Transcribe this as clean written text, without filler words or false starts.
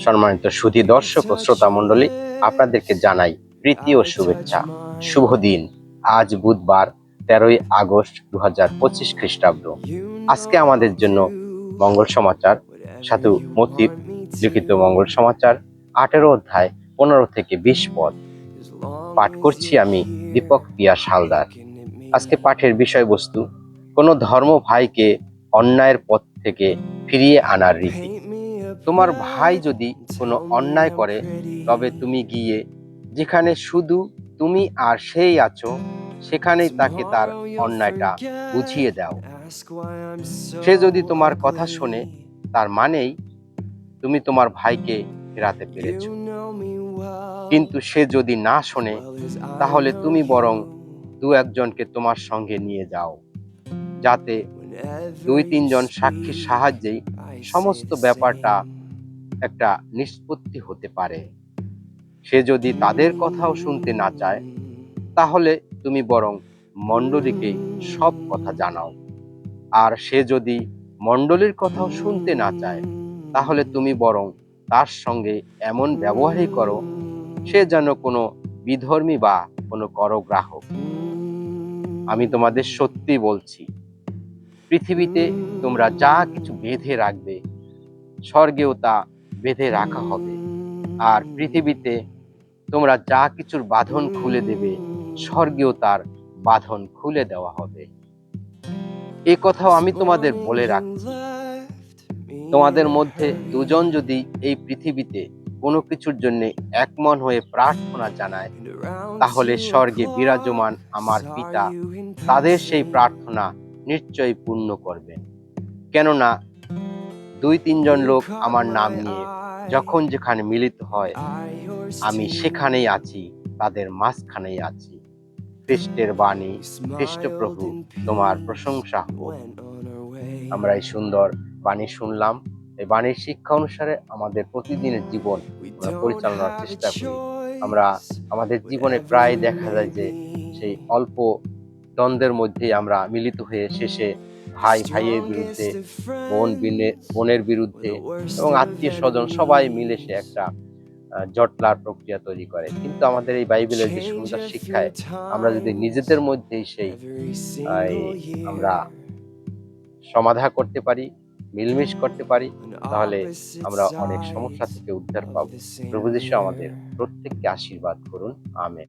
সম্মানিত সুধী দর্শক ও শ্রোতা মণ্ডলী, আপনাদেরকে জানাই প্রীতি ও শুভেচ্ছা। শুভ দিন। আজ বুধবার 13ই আগস্ট 2025 খ্রিস্টাব্দ। আজকে আমাদের জন্য মঙ্গল সমাচার, সাধু মতির লিখিত মঙ্গল সমাচার 18 অধ্যায় 15 থেকে 20 পদ পাঠ করছি আমি, দীপক পিয়া হালদার। আজকে পাঠের বিষয়বস্তু কোনো ধর্ম ভাইকে অন্যায়ের পথ থেকে ফিরিয়ে আনার রীতি। তোমার ভাই যদি কোনো অন্যায় করে, তবে তুমি গিয়ে যেখানে শুধু তুমি আর সেই আছো, সেখানেই তাকে তার অন্যায়টা বুঝিয়ে দাও। সে যদি তোমার কথা শোনে, তার মানেই তুমি তোমার ভাইকে ফেরাতে পেরেছো। কিন্তু সে যদি না শোনে, তাহলে তুমি বরং দু একজনকে তোমার সঙ্গে নিয়ে যাও, যাতে 2-3 জন সাক্ষীর সাহায্যেই সমস্ত ব্যাপারটা একটা নিষ্পত্তি হতে পারে। সে যদি তাদের কথাও শুনতে না চায়, তাহলে তুমি বরং মণ্ডলীকে সব কথা জানাও। আর সে যদি মণ্ডলীর কথাও শুনতে না চায়, তাহলে তুমি বরং তার সঙ্গে এমন ব্যবহারই করো, সে যেন কোনো বিধর্মী বা কোনো করগ্রাহক। আমি তোমাদের সত্যি বলছি, পৃথিবীতে তোমরা যা কিছু বেঁধে রাখবে, স্বর্গেও তা বেঁধে রাখা হবে। আর পৃথিবীতে তোমরা যা কিছুর বাঁধন খুলে দেবে, স্বর্গেও তার বাঁধন খুলে দেওয়া হবে। এই কথাও আমি তোমাদের বলে রাখছি, তোমাদের মধ্যে দুজন যদি এই পৃথিবীতে কোনো কিছুর জন্য একমন হয়ে প্রার্থনা জানায়, তাহলে স্বর্গে বিরাজমান আমার পিতা তাদের সেই প্রার্থনা নিশ্চয়ই পূর্ণ করবেন। কেননা 2-3 জন লোক আমার নাম নিয়ে যখন যেখানে মিলিত হয়, আমি সেখানেই আছি, তাদের মাঝখানেই আছি। খ্রিস্টের বাণী। খ্রিস্ট প্রভু তোমার প্রশংসা হোক। আমরা এই সুন্দর বাণী শুনলাম। এই বাণীর শিক্ষা অনুসারে আমাদের প্রতিদিনের জীবন আমরা পরিচালনার চেষ্টা করি। আমরা আমাদের জীবনে প্রায় দেখা যায় যে সেই অল্প দ্বন্দ্বের মধ্যেই আমরা মিলিত হয়ে শেষে ভাই ভাইয়ের বিরুদ্ধে, বোনের বিরুদ্ধে এবং আত্মীয় স্বজন সবাই মিলে সে একটা জটলার প্রক্রিয়া তৈরি করে। কিন্তু আমাদের এই বাইবেলের যে সুন্দর শিক্ষায় আমরা যদি নিজেদের মধ্যেই সেই আমরা সমাধা করতে পারি, মিলমিশ করতে পারি, তাহলে আমরা অনেক সমস্যা থেকে উদ্ধার পাবো। প্রভু যীশু আমাদের প্রত্যেককে আশীর্বাদ করুন। আমেন।